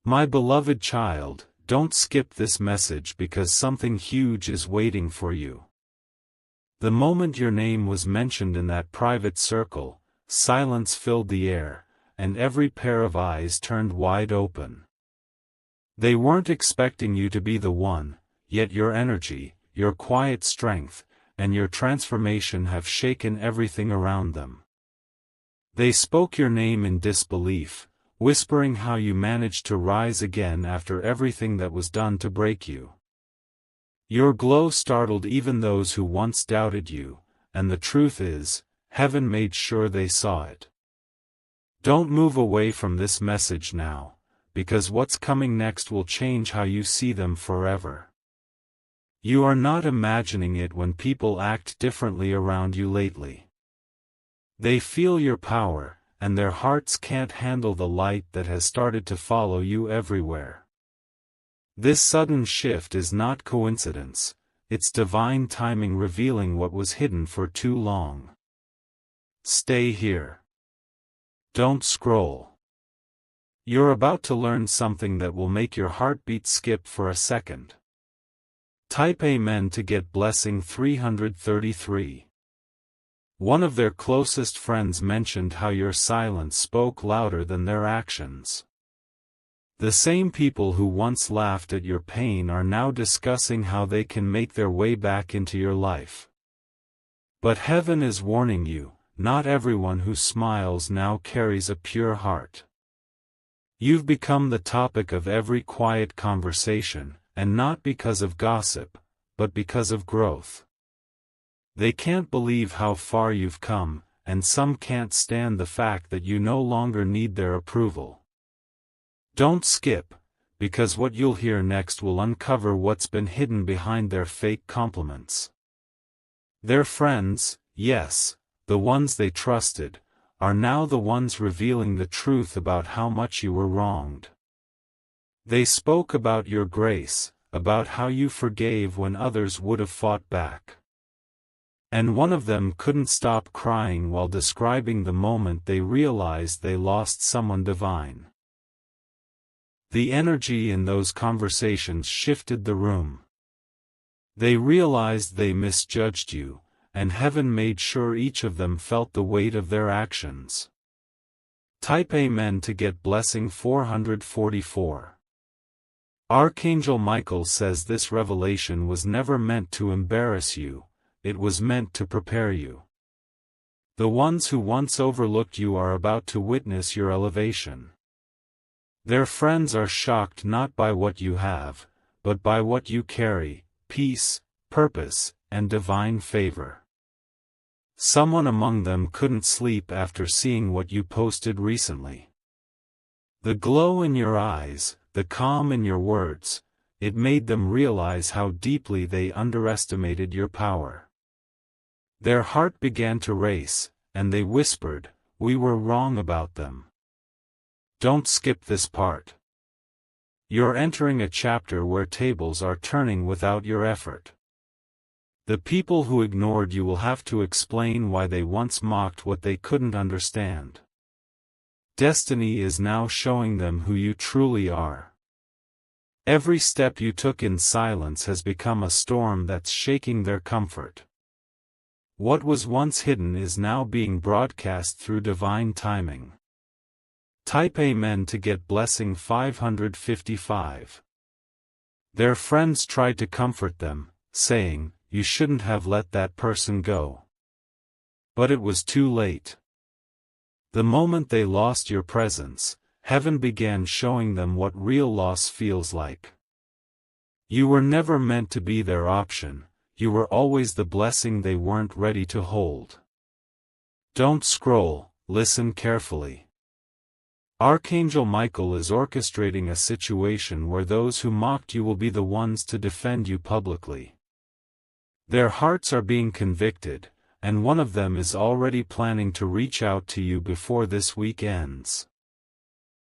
My beloved child, don't skip this message because something huge is waiting for you. The moment your name was mentioned in that private circle, silence filled the air, and every pair of eyes turned wide open. They weren't expecting you to be the one, yet your energy, your quiet strength, and your transformation have shaken everything around them. They spoke your name in disbelief, whispering how you managed to rise again after everything that was done to break you. Your glow startled even those who once doubted you, and the truth is, heaven made sure they saw it. Don't move away from this message now, because what's coming next will change how you see them forever. You are not imagining it when people act differently around you lately. They feel your power, and their hearts can't handle the light that has started to follow you everywhere. This sudden shift is not coincidence, it's divine timing revealing what was hidden for too long. Stay here. Don't scroll. You're about to learn something that will make your heartbeat skip for a second. Type Amen to get blessing 333. One of their closest friends mentioned how your silence spoke louder than their actions. The same people who once laughed at your pain are now discussing how they can make their way back into your life. But heaven is warning you, not everyone who smiles now carries a pure heart. You've become the topic of every quiet conversation, and not because of gossip, but because of growth. They can't believe how far you've come, and some can't stand the fact that you no longer need their approval. Don't skip, because what you'll hear next will uncover what's been hidden behind their fake compliments. Their friends, yes, the ones they trusted, are now the ones revealing the truth about how much you were wronged. They spoke about your grace, about how you forgave when others would have fought back. And one of them couldn't stop crying while describing the moment they realized they lost someone divine. The energy in those conversations shifted the room. They realized they misjudged you, and heaven made sure each of them felt the weight of their actions. Type Amen to get blessing 444. Archangel Michael says this revelation was never meant to embarrass you, it was meant to prepare you. The ones who once overlooked you are about to witness your elevation. Their friends are shocked not by what you have, but by what you carry: peace, purpose, and divine favor. Someone among them couldn't sleep after seeing what you posted recently. The glow in your eyes, the calm in your words, it made them realize how deeply they underestimated your power. Their heart began to race, and they whispered, "We were wrong about them." Don't skip this part. You're entering a chapter where tables are turning without your effort. The people who ignored you will have to explain why they once mocked what they couldn't understand. Destiny is now showing them who you truly are. Every step you took in silence has become a storm that's shaking their comfort. What was once hidden is now being broadcast through divine timing. Type Amen to get blessing 555. Their friends tried to comfort them, saying, "You shouldn't have let that person go." But it was too late. The moment they lost your presence, heaven began showing them what real loss feels like. You were never meant to be their option, you were always the blessing they weren't ready to hold. Don't scroll, listen carefully. Archangel Michael is orchestrating a situation where those who mocked you will be the ones to defend you publicly. Their hearts are being convicted, and one of them is already planning to reach out to you before this week ends.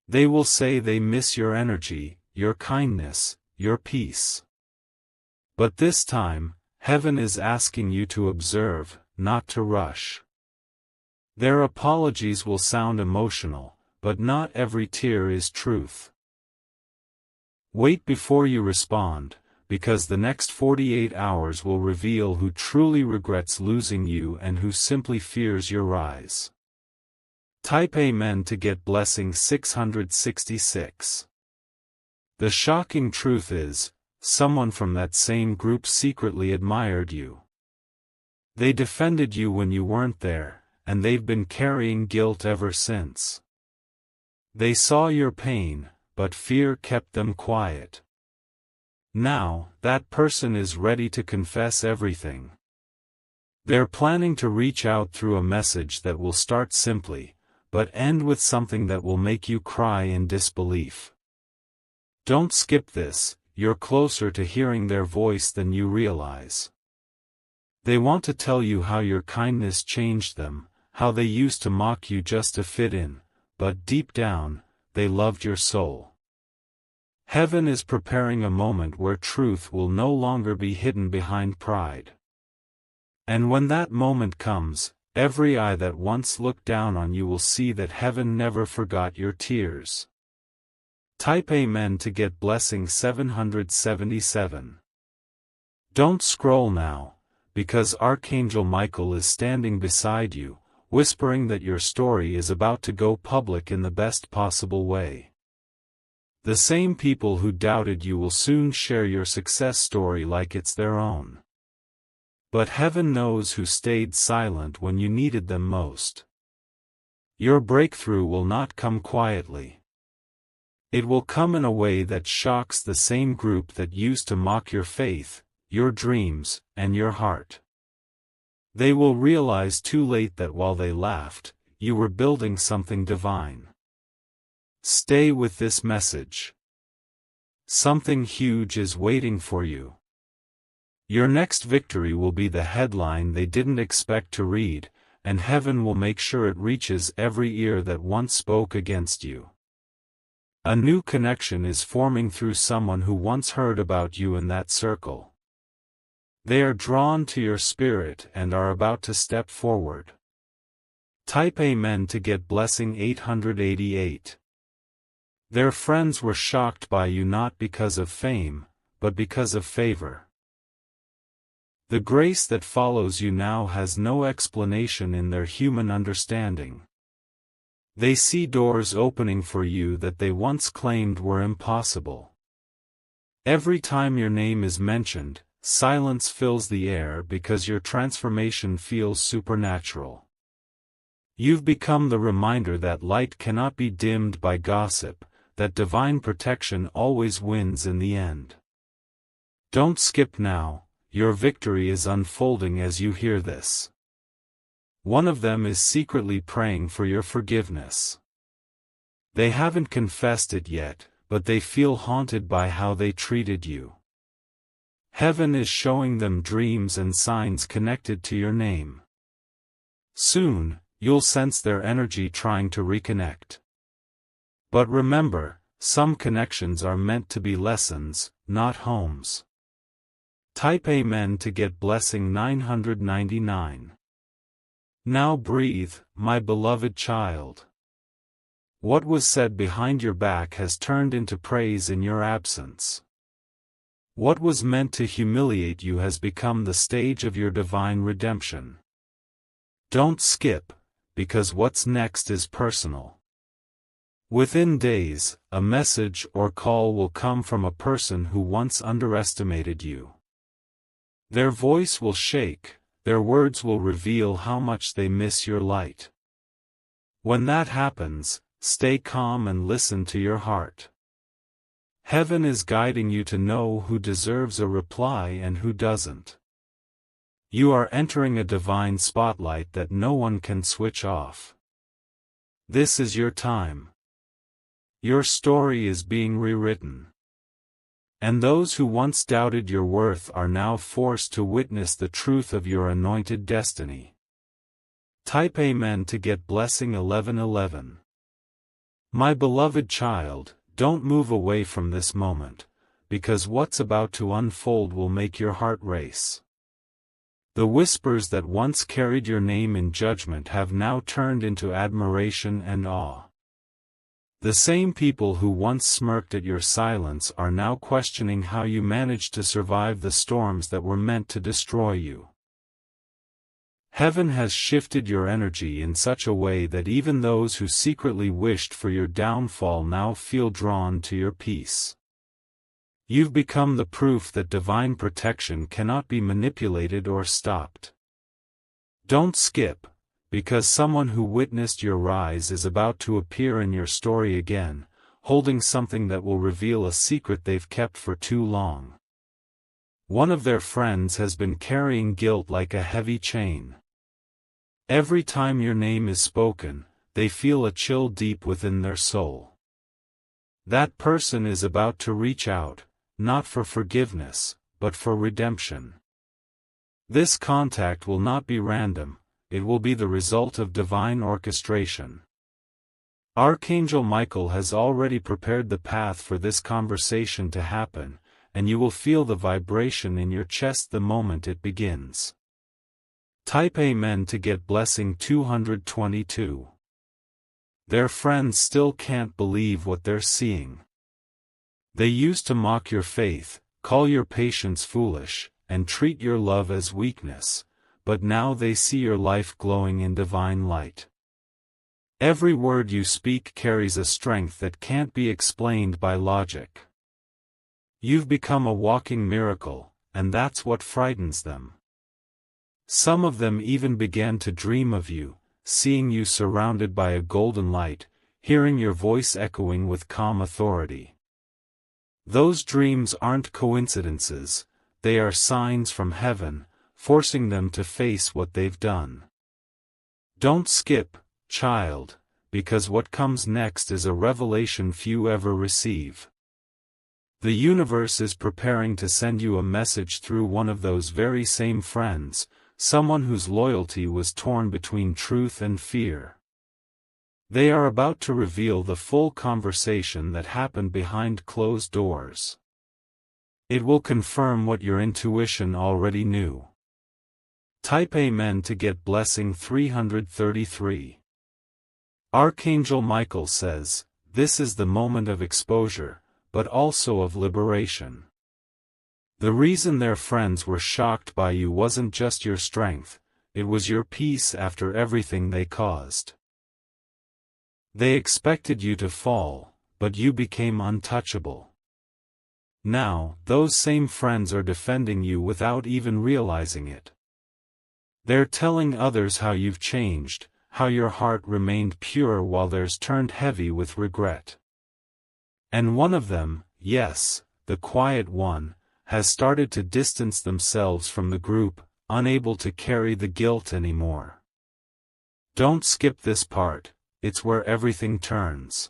They will say they miss your energy, your kindness, your peace. But this time, heaven is asking you to observe, not to rush. Their apologies will sound emotional, but not every tear is truth. Wait before you respond, because the next 48 hours will reveal who truly regrets losing you and who simply fears your rise. Type Amen to get blessing 666. The shocking truth is, someone from that same group secretly admired you. They defended you when you weren't there, and they've been carrying guilt ever since. They saw your pain, but fear kept them quiet. Now, that person is ready to confess everything. They're planning to reach out through a message that will start simply, but end with something that will make you cry in disbelief. Don't skip this, you're closer to hearing their voice than you realize. They want to tell you how your kindness changed them, how they used to mock you just to fit in, but deep down, they loved your soul. Heaven is preparing a moment where truth will no longer be hidden behind pride. And when that moment comes, every eye that once looked down on you will see that heaven never forgot your tears. Type Amen to get blessing 777. Don't scroll now, because Archangel Michael is standing beside you, whispering that your story is about to go public in the best possible way. The same people who doubted you will soon share your success story like it's their own. But heaven knows who stayed silent when you needed them most. Your breakthrough will not come quietly. It will come in a way that shocks the same group that used to mock your faith, your dreams, and your heart. They will realize too late that while they laughed, you were building something divine. Stay with this message. Something huge is waiting for you. Your next victory will be the headline they didn't expect to read, and heaven will make sure it reaches every ear that once spoke against you. A new connection is forming through someone who once heard about you in that circle. They are drawn to your spirit and are about to step forward. Type Amen to get blessing 888. Their friends were shocked by you not because of fame, but because of favor. The grace that follows you now has no explanation in their human understanding. They see doors opening for you that they once claimed were impossible. Every time your name is mentioned, silence fills the air because your transformation feels supernatural. You've become the reminder that light cannot be dimmed by gossip, that divine protection always wins in the end. Don't skip now. Your victory is unfolding as you hear this. One of them is secretly praying for your forgiveness. They haven't confessed it yet, but they feel haunted by how they treated you. Heaven is showing them dreams and signs connected to your name. Soon, you'll sense their energy trying to reconnect. But remember, some connections are meant to be lessons, not homes. Type Amen to get blessing 999. Now breathe, my beloved child. What was said behind your back has turned into praise in your absence. What was meant to humiliate you has become the stage of your divine redemption. Don't skip, because what's next is personal. Within days, a message or call will come from a person who once underestimated you. Their voice will shake, their words will reveal how much they miss your light. When that happens, stay calm and listen to your heart. Heaven is guiding you to know who deserves a reply and who doesn't. You are entering a divine spotlight that no one can switch off. This is your time. Your story is being rewritten. And those who once doubted your worth are now forced to witness the truth of your anointed destiny. Type Amen to get blessing 1111. My beloved child, don't move away from this moment, because what's about to unfold will make your heart race. The whispers that once carried your name in judgment have now turned into admiration and awe. The same people who once smirked at your silence are now questioning how you managed to survive the storms that were meant to destroy you. Heaven has shifted your energy in such a way that even those who secretly wished for your downfall now feel drawn to your peace. You've become the proof that divine protection cannot be manipulated or stopped. Don't skip, because someone who witnessed your rise is about to appear in your story again, holding something that will reveal a secret they've kept for too long. One of their friends has been carrying guilt like a heavy chain. Every time your name is spoken, they feel a chill deep within their soul. That person is about to reach out, not for forgiveness, but for redemption. This contact will not be random, it will be the result of divine orchestration. Archangel Michael has already prepared the path for this conversation to happen, and you will feel the vibration in your chest the moment it begins. Type Amen to get blessing 222. Their friends still can't believe what they're seeing. They used to mock your faith, call your patience foolish, and treat your love as weakness, but now they see your life glowing in divine light. Every word you speak carries a strength that can't be explained by logic. You've become a walking miracle, and that's what frightens them. Some of them even began to dream of you, seeing you surrounded by a golden light, hearing your voice echoing with calm authority. Those dreams aren't coincidences, they are signs from heaven, forcing them to face what they've done. Don't skip, child, because what comes next is a revelation few ever receive. The universe is preparing to send you a message through one of those very same friends, someone whose loyalty was torn between truth and fear. They are about to reveal the full conversation that happened behind closed doors. It will confirm what your intuition already knew. Type Amen to get blessing 333. Archangel Michael says, this is the moment of exposure, but also of liberation. The reason their friends were shocked by you wasn't just your strength, it was your peace after everything they caused. They expected you to fall, but you became untouchable. Now, those same friends are defending you without even realizing it. They're telling others how you've changed, how your heart remained pure while theirs turned heavy with regret. And one of them, yes, the quiet one, has started to distance themselves from the group, unable to carry the guilt anymore. Don't skip this part, it's where everything turns.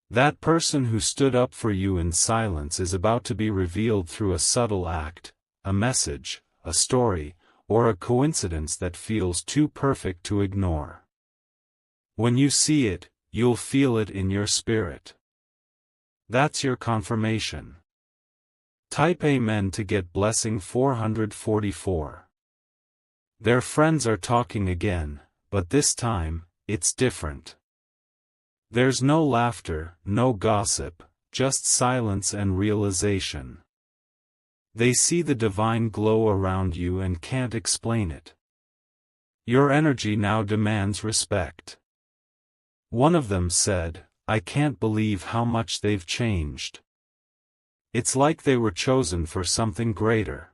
That person who stood up for you in silence is about to be revealed through a subtle act, a message, a story, or a coincidence that feels too perfect to ignore. When you see it, you'll feel it in your spirit. That's your confirmation. Type Amen to get blessing 444. Their friends are talking again, but this time, it's different. There's no laughter, no gossip, just silence and realization. They see the divine glow around you and can't explain it. Your energy now demands respect. One of them said, I can't believe how much they've changed. It's like they were chosen for something greater.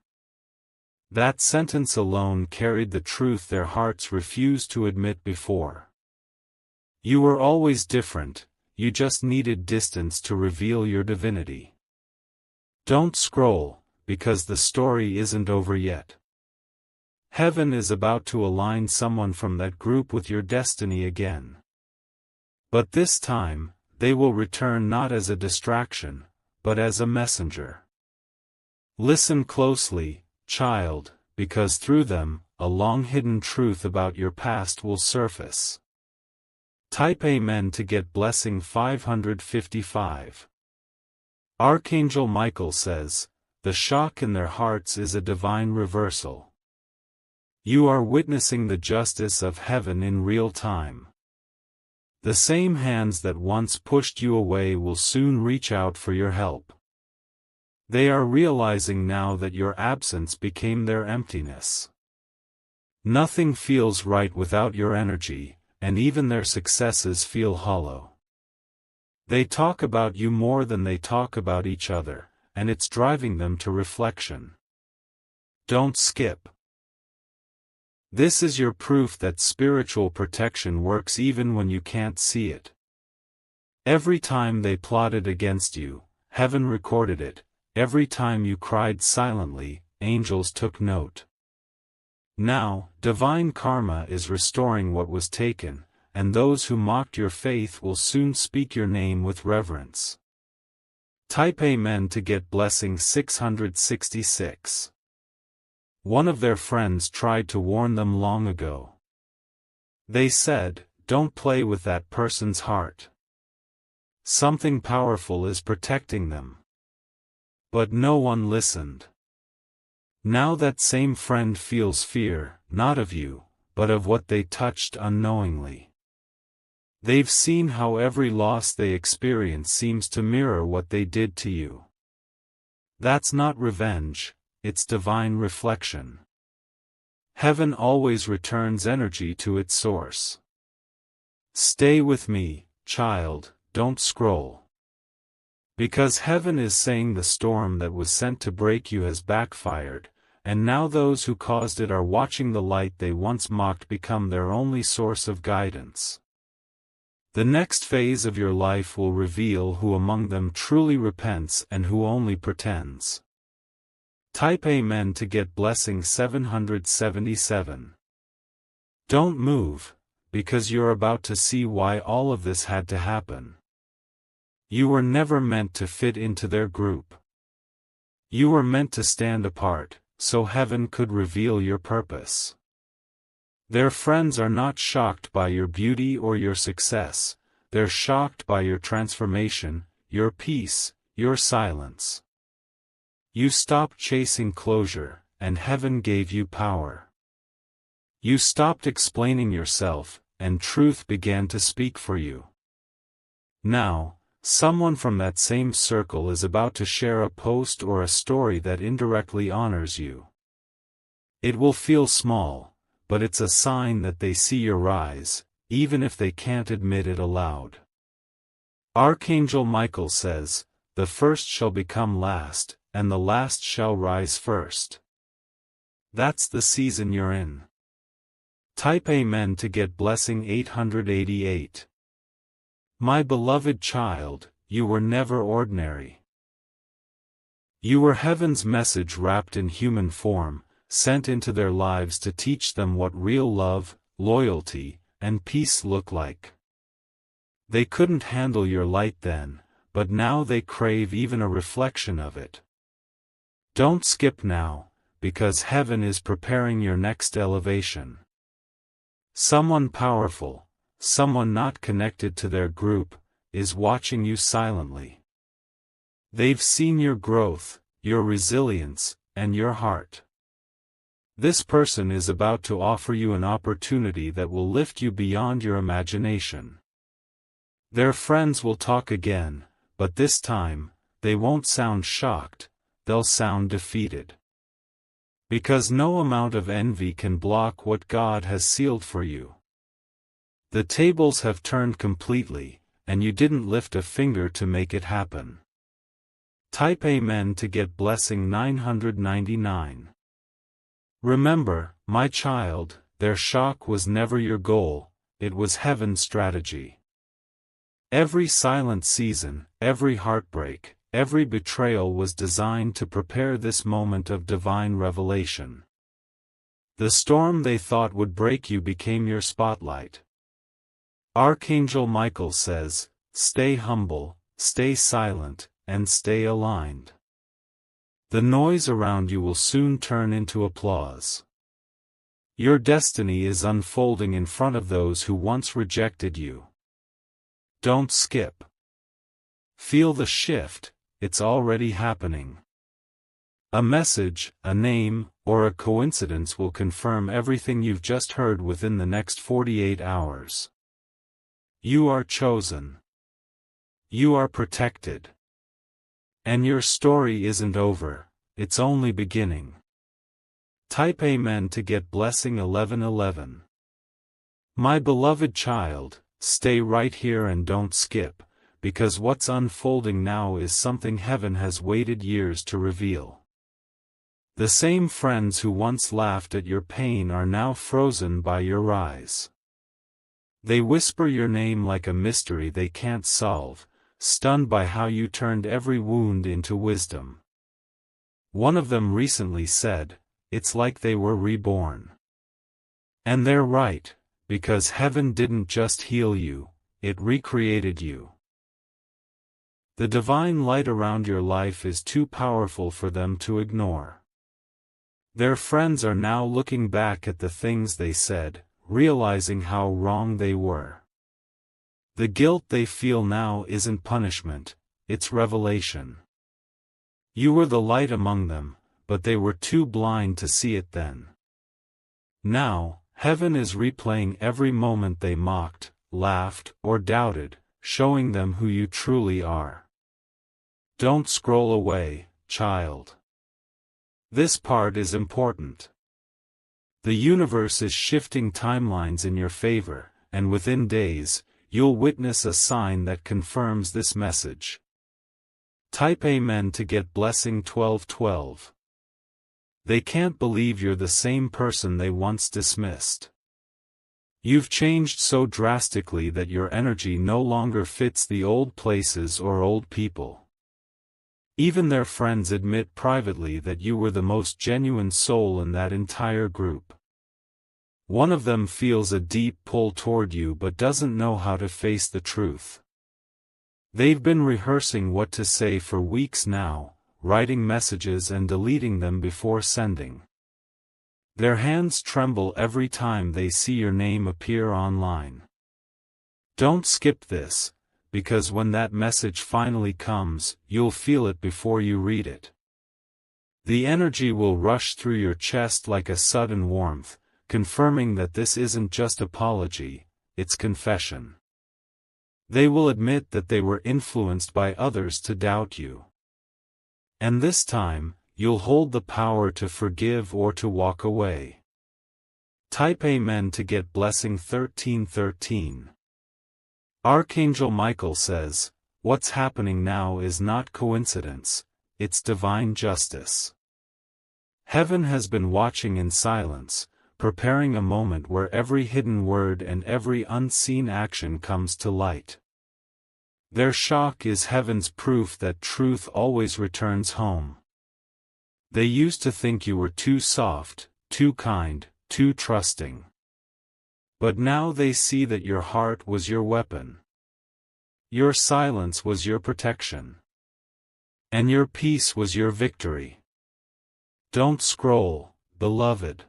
That sentence alone carried the truth their hearts refused to admit before. You were always different, you just needed distance to reveal your divinity. Don't scroll, because the story isn't over yet. Heaven is about to align someone from that group with your destiny again. But this time, they will return not as a distraction, but as a messenger. Listen closely, child, because through them, a long-hidden truth about your past will surface. Type Amen to get blessing 555. Archangel Michael says, the shock in their hearts is a divine reversal. You are witnessing the justice of heaven in real time. The same hands that once pushed you away will soon reach out for your help. They are realizing now that your absence became their emptiness. Nothing feels right without your energy, and even their successes feel hollow. They talk about you more than they talk about each other, and it's driving them to reflection. Don't skip. This is your proof that spiritual protection works even when you can't see it. Every time they plotted against you, heaven recorded it. Every time you cried silently, angels took note. Now, divine karma is restoring what was taken, and those who mocked your faith will soon speak your name with reverence. Type Amen to get blessing 666. One of their friends tried to warn them long ago. They said, "Don't play with that person's heart. Something powerful is protecting them." But no one listened. Now that same friend feels fear, not of you, but of what they touched unknowingly. They've seen how every loss they experience seems to mirror what they did to you. That's not revenge, it's divine reflection. Heaven always returns energy to its source. Stay with me, child, don't scroll. Because heaven is saying the storm that was sent to break you has backfired, and now those who caused it are watching the light they once mocked become their only source of guidance. The next phase of your life will reveal who among them truly repents and who only pretends. Type Amen to get blessing 777. Don't move, because you're about to see why all of this had to happen. You were never meant to fit into their group. You were meant to stand apart, so heaven could reveal your purpose. Their friends are not shocked by your beauty or your success, they're shocked by your transformation, your peace, your silence. You stopped chasing closure, and heaven gave you power. You stopped explaining yourself, and truth began to speak for you. Now, someone from that same circle is about to share a post or a story that indirectly honors you. It will feel small, but it's a sign that they see your rise, even if they can't admit it aloud. Archangel Michael says, "The first shall become last, and the last shall rise first." That's the season you're in. Type Amen to get blessing 888. My beloved child, you were never ordinary. You were heaven's message wrapped in human form, sent into their lives to teach them what real love, loyalty, and peace look like. They couldn't handle your light then, but now they crave even a reflection of it. Don't skip now, because heaven is preparing your next elevation. Someone powerful, someone not connected to their group, is watching you silently. They've seen your growth, your resilience, and your heart. This person is about to offer you an opportunity that will lift you beyond your imagination. Their friends will talk again, but this time, they won't sound shocked, they'll sound defeated. Because no amount of envy can block what God has sealed for you. The tables have turned completely, and you didn't lift a finger to make it happen. Type Amen to get blessing 999. Remember, my child, their shock was never your goal, it was heaven's strategy. Every silent season, every heartbreak, every betrayal was designed to prepare this moment of divine revelation. The storm they thought would break you became your spotlight. Archangel Michael says, stay humble, stay silent, and stay aligned. The noise around you will soon turn into applause. Your destiny is unfolding in front of those who once rejected you. Don't skip. Feel the shift, it's already happening. A message, a name, or a coincidence will confirm everything you've just heard within the next 48 hours. You are chosen. You are protected. And your story isn't over, it's only beginning. Type Amen to get blessing 1111. My beloved child, stay right here and don't skip, because what's unfolding now is something heaven has waited years to reveal. The same friends who once laughed at your pain are now frozen by your rise. They whisper your name like a mystery they can't solve, stunned by how you turned every wound into wisdom. One of them recently said, "It's like they were reborn." And they're right, because heaven didn't just heal you, it recreated you. The divine light around your life is too powerful for them to ignore. Their friends are now looking back at the things they said, realizing how wrong they were. The guilt they feel now isn't punishment, it's revelation. You were the light among them, but they were too blind to see it then. Now, heaven is replaying every moment they mocked, laughed, or doubted, showing them who you truly are. Don't scroll away, child. This part is important. The universe is shifting timelines in your favor, and within days, you'll witness a sign that confirms this message. Type Amen to get blessing 1212. They can't believe you're the same person they once dismissed. You've changed so drastically that your energy no longer fits the old places or old people. Even their friends admit privately that you were the most genuine soul in that entire group. One of them feels a deep pull toward you but doesn't know how to face the truth. They've been rehearsing what to say for weeks now, writing messages and deleting them before sending. Their hands tremble every time they see your name appear online. Don't skip this, because when that message finally comes, you'll feel it before you read it. The energy will rush through your chest like a sudden warmth, confirming that this isn't just apology, it's confession. They will admit that they were influenced by others to doubt you. And this time, you'll hold the power to forgive or to walk away. Type Amen to get blessing 1313. Archangel Michael says, what's happening now is not coincidence, it's divine justice. Heaven has been watching in silence, preparing a moment where every hidden word and every unseen action comes to light. Their shock is heaven's proof that truth always returns home. They used to think you were too soft, too kind, too trusting. But now they see that your heart was your weapon. Your silence was your protection. And your peace was your victory. Don't scroll, beloved.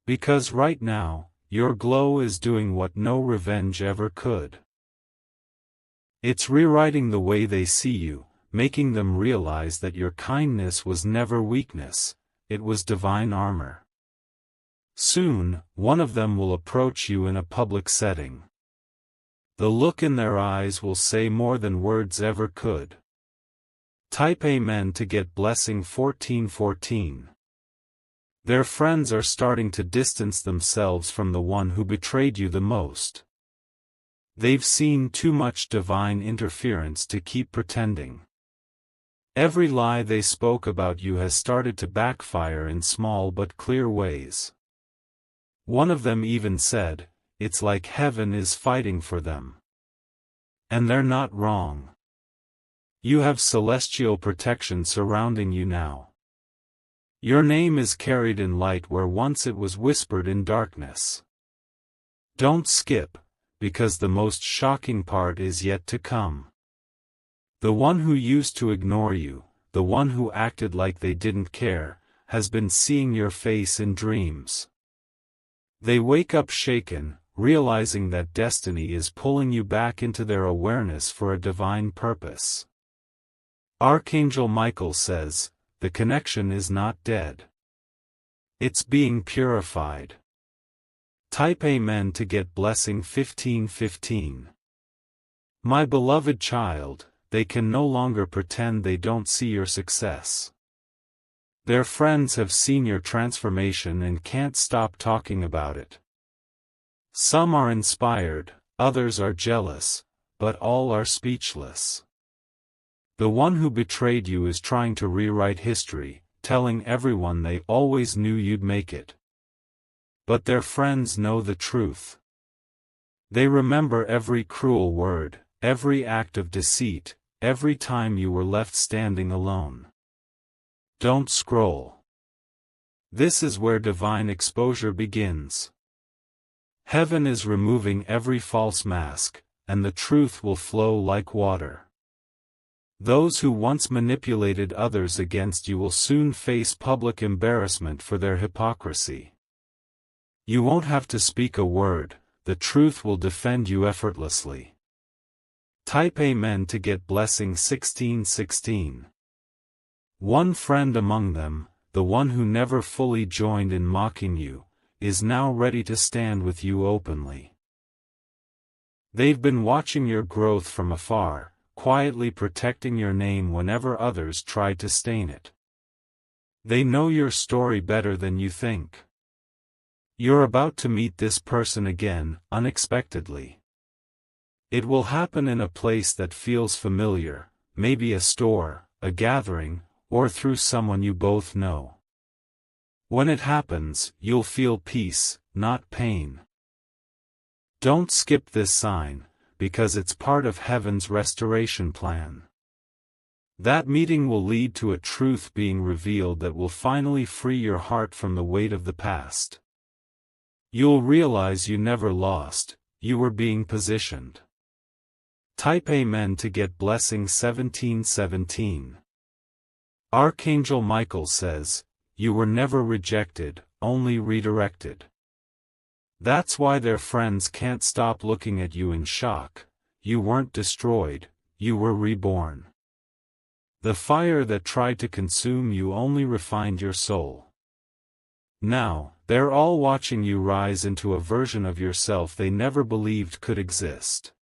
Because right now, your glow is doing what no revenge ever could. It's rewriting the way they see you, making them realize that your kindness was never weakness, it was divine armor. Soon, one of them will approach you in a public setting. The look in their eyes will say more than words ever could. Type Amen to get blessing 1414. Their friends are starting to distance themselves from the one who betrayed you the most. They've seen too much divine interference to keep pretending. Every lie they spoke about you has started to backfire in small but clear ways. One of them even said, it's like heaven is fighting for them. And they're not wrong. You have celestial protection surrounding you now. Your name is carried in light where once it was whispered in darkness. Don't skip, because the most shocking part is yet to come. The one who used to ignore you, the one who acted like they didn't care, has been seeing your face in dreams. They wake up shaken, realizing that destiny is pulling you back into their awareness for a divine purpose. Archangel Michael says, the connection is not dead. It's being purified. Type Amen to get blessing 1515. My beloved child, they can no longer pretend they don't see your success. Their friends have seen your transformation and can't stop talking about it. Some are inspired, others are jealous, but all are speechless. The one who betrayed you is trying to rewrite history, telling everyone they always knew you'd make it. But their friends know the truth. They remember every cruel word, every act of deceit, every time you were left standing alone. Don't scroll. This is where divine exposure begins. Heaven is removing every false mask, and the truth will flow like water. Those who once manipulated others against you will soon face public embarrassment for their hypocrisy. You won't have to speak a word, the truth will defend you effortlessly. Type Amen to get blessing 1616. One friend among them, the one who never fully joined in mocking you, is now ready to stand with you openly. They've been watching your growth from afar, quietly protecting your name whenever others tried to stain it. They know your story better than you think. You're about to meet this person again, unexpectedly. It will happen in a place that feels familiar, maybe a store, a gathering, or through someone you both know. When it happens, you'll feel peace, not pain. Don't skip this sign, because it's part of heaven's restoration plan. That meeting will lead to a truth being revealed that will finally free your heart from the weight of the past. You'll realize you never lost, you were being positioned. Type Amen to get blessing 1717. Archangel Michael says, you were never rejected, only redirected. That's why their friends can't stop looking at you in shock. You weren't destroyed, you were reborn. The fire that tried to consume you only refined your soul. Now, they're all watching you rise into a version of yourself they never believed could exist.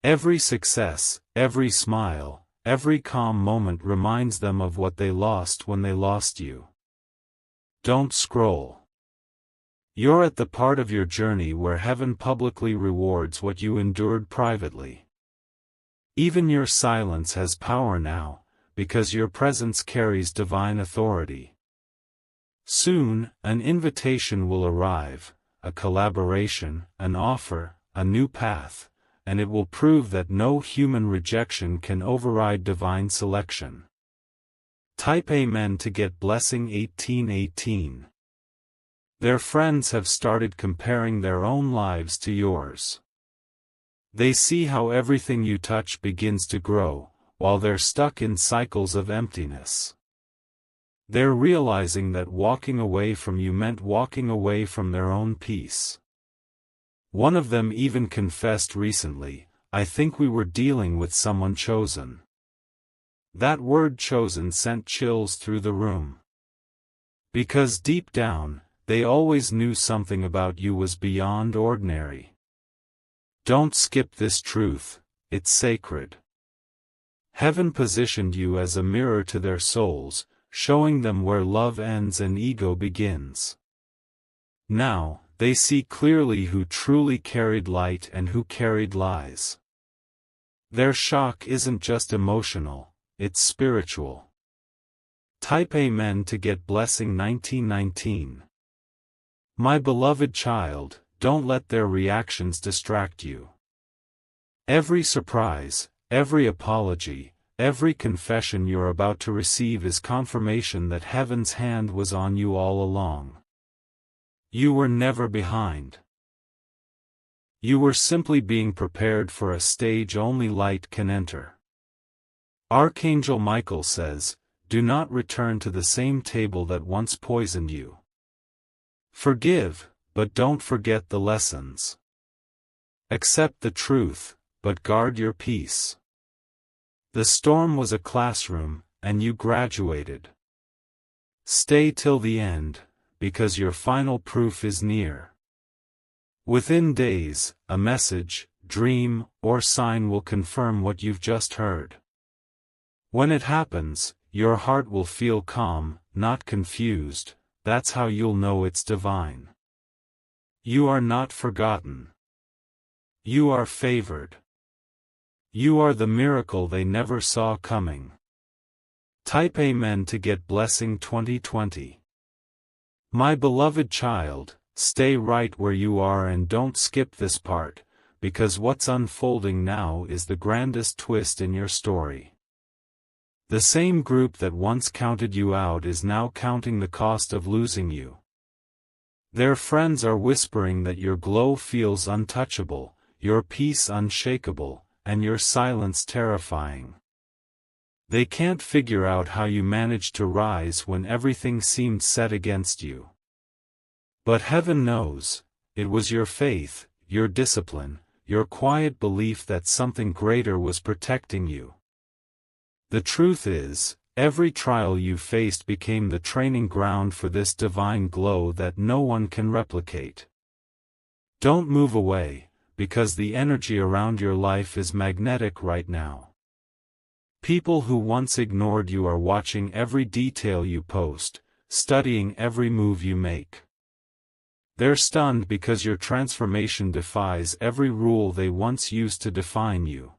Every success, every smile, every calm moment reminds them of what they lost when they lost you. Don't scroll. You're at the part of your journey where heaven publicly rewards what you endured privately. Even your silence has power now, because your presence carries divine authority. Soon, an invitation will arrive, a collaboration, an offer, a new path, and it will prove that no human rejection can override divine selection. Type Amen to get blessing 1818. Their friends have started comparing their own lives to yours. They see how everything you touch begins to grow, while they're stuck in cycles of emptiness. They're realizing that walking away from you meant walking away from their own peace. One of them even confessed recently, I think we were dealing with someone chosen. That word chosen sent chills through the room. Because deep down, they always knew something about you was beyond ordinary. Don't skip this truth, it's sacred. Heaven positioned you as a mirror to their souls, showing them where love ends and ego begins. Now, they see clearly who truly carried light and who carried lies. Their shock isn't just emotional, it's spiritual. Type Amen to get blessing 1919. My beloved child, don't let their reactions distract you. Every surprise, every apology, every confession you're about to receive is confirmation that heaven's hand was on you all along. You were never behind. You were simply being prepared for a stage only light can enter. Archangel Michael says, do not return to the same table that once poisoned you. Forgive, but don't forget the lessons. Accept the truth, but guard your peace. The storm was a classroom, and you graduated. Stay till the end, because your final proof is near. Within days, a message, dream, or sign will confirm what you've just heard. When it happens, your heart will feel calm, not confused. That's how you'll know it's divine. You are not forgotten. You are favored. You are the miracle they never saw coming. Type Amen to get blessing 2020. My beloved child, stay right where you are and don't skip this part, because what's unfolding now is the grandest twist in your story. The same group that once counted you out is now counting the cost of losing you. Their friends are whispering that your glow feels untouchable, your peace unshakable, and your silence terrifying. They can't figure out how you managed to rise when everything seemed set against you. But heaven knows, it was your faith, your discipline, your quiet belief that something greater was protecting you. The truth is, every trial you faced became the training ground for this divine glow that no one can replicate. Don't move away, because the energy around your life is magnetic right now. People who once ignored you are watching every detail you post, studying every move you make. They're stunned because your transformation defies every rule they once used to define you.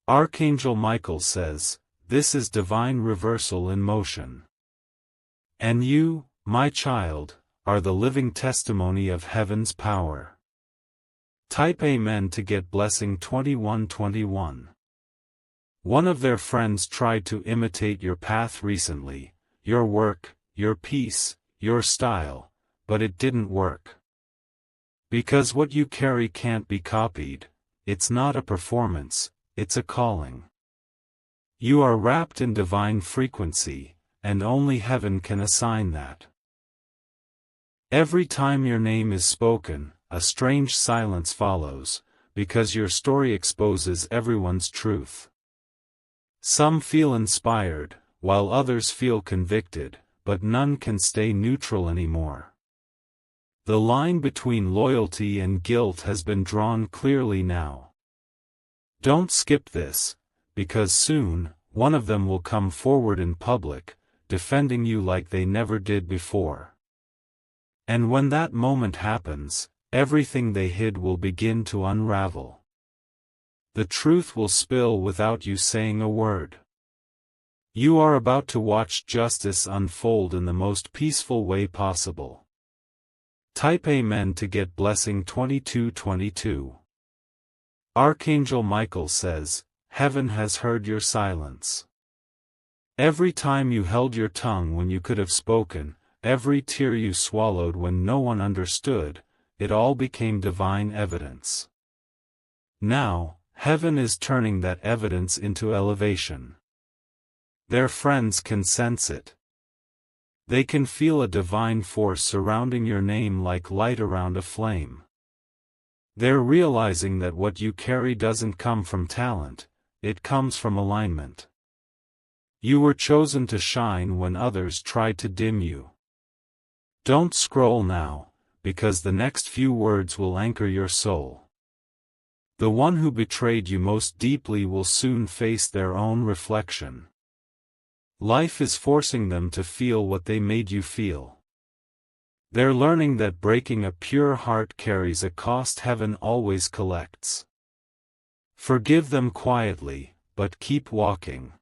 Archangel Michael says, "This is divine reversal in motion." And you, my child, are the living testimony of heaven's power. Type Amen to get blessing 2121. One of their friends tried to imitate your path recently, your work, your peace, your style, but it didn't work. Because what you carry can't be copied. It's not a performance, it's a calling. You are wrapped in divine frequency, and only heaven can assign that. Every time your name is spoken, a strange silence follows, because your story exposes everyone's truth. Some feel inspired, while others feel convicted, but none can stay neutral anymore. The line between loyalty and guilt has been drawn clearly now. Don't skip this, because soon, one of them will come forward in public, defending you like they never did before. And when that moment happens, everything they hid will begin to unravel. The truth will spill without you saying a word. You are about to watch justice unfold in the most peaceful way possible. Type Amen to get blessing 2222. Archangel Michael says, "Heaven has heard your silence." Every time you held your tongue when you could have spoken, every tear you swallowed when no one understood, it all became divine evidence. Now, heaven is turning that evidence into elevation. Their friends can sense it. They can feel a divine force surrounding your name like light around a flame. They're realizing that what you carry doesn't come from talent, it comes from alignment. You were chosen to shine when others tried to dim you. Don't scroll now, because the next few words will anchor your soul. The one who betrayed you most deeply will soon face their own reflection. Life is forcing them to feel what they made you feel. They're learning that breaking a pure heart carries a cost heaven always collects. Forgive them quietly, but keep walking.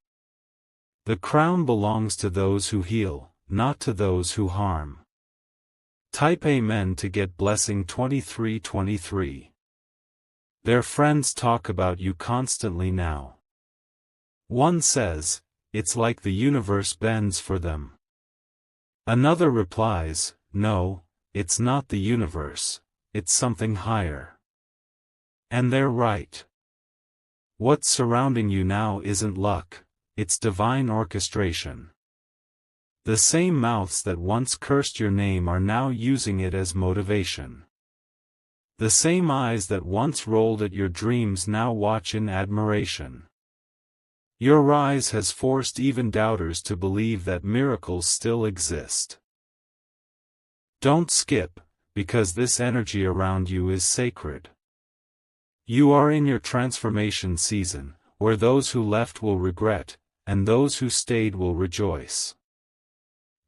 The crown belongs to those who heal, not to those who harm. Type Amen to get blessing 2323. Their friends talk about you constantly now. One says, "It's like the universe bends for them." Another replies, "No, it's not the universe, it's something higher." And they're right. What's surrounding you now isn't luck, it's divine orchestration. The same mouths that once cursed your name are now using it as motivation. The same eyes that once rolled at your dreams now watch in admiration. Your rise has forced even doubters to believe that miracles still exist. Don't skip, because this energy around you is sacred. You are in your transformation season, where those who left will regret, and those who stayed will rejoice.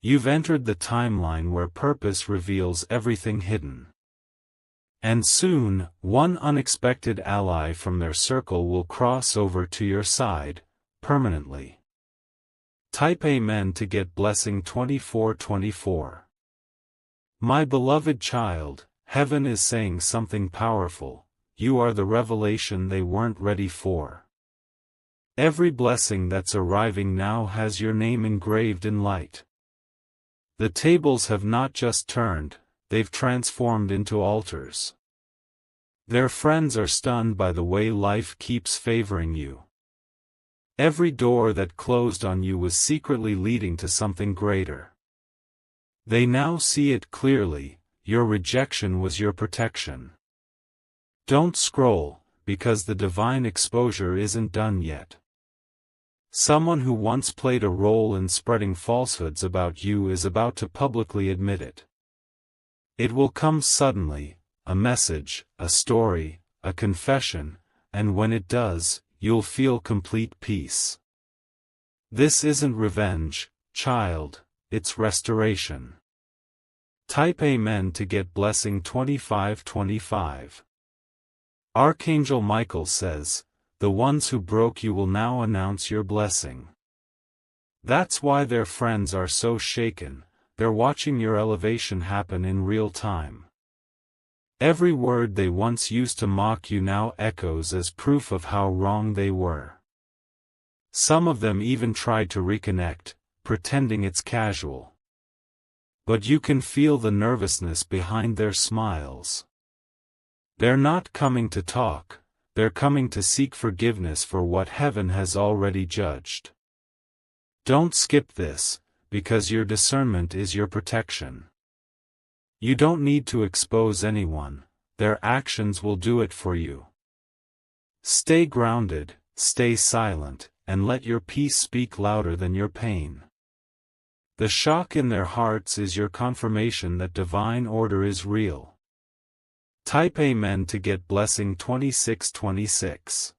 You've entered the timeline where purpose reveals everything hidden. And soon, one unexpected ally from their circle will cross over to your side, permanently. Type Amen to get blessing 2424. My beloved child, heaven is saying something powerful. You are the revelation they weren't ready for. Every blessing that's arriving now has your name engraved in light. The tables have not just turned, they've transformed into altars. Their friends are stunned by the way life keeps favoring you. Every door that closed on you was secretly leading to something greater. They now see it clearly, your rejection was your protection. Don't scroll, because the divine exposure isn't done yet. Someone who once played a role in spreading falsehoods about you is about to publicly admit it. It will come suddenly, a message, a story, a confession, and when it does, you'll feel complete peace. This isn't revenge, child, it's restoration. Type Amen to get blessing 2525. Archangel Michael says, the ones who broke you will now announce your blessing. That's why their friends are so shaken, they're watching your elevation happen in real time. Every word they once used to mock you now echoes as proof of how wrong they were. Some of them even tried to reconnect, pretending it's casual. But you can feel the nervousness behind their smiles. They're not coming to talk, they're coming to seek forgiveness for what heaven has already judged. Don't skip this, because your discernment is your protection. You don't need to expose anyone, their actions will do it for you. Stay grounded, stay silent, and let your peace speak louder than your pain. The shock in their hearts is your confirmation that divine order is real. Type Amen to get blessing 2626.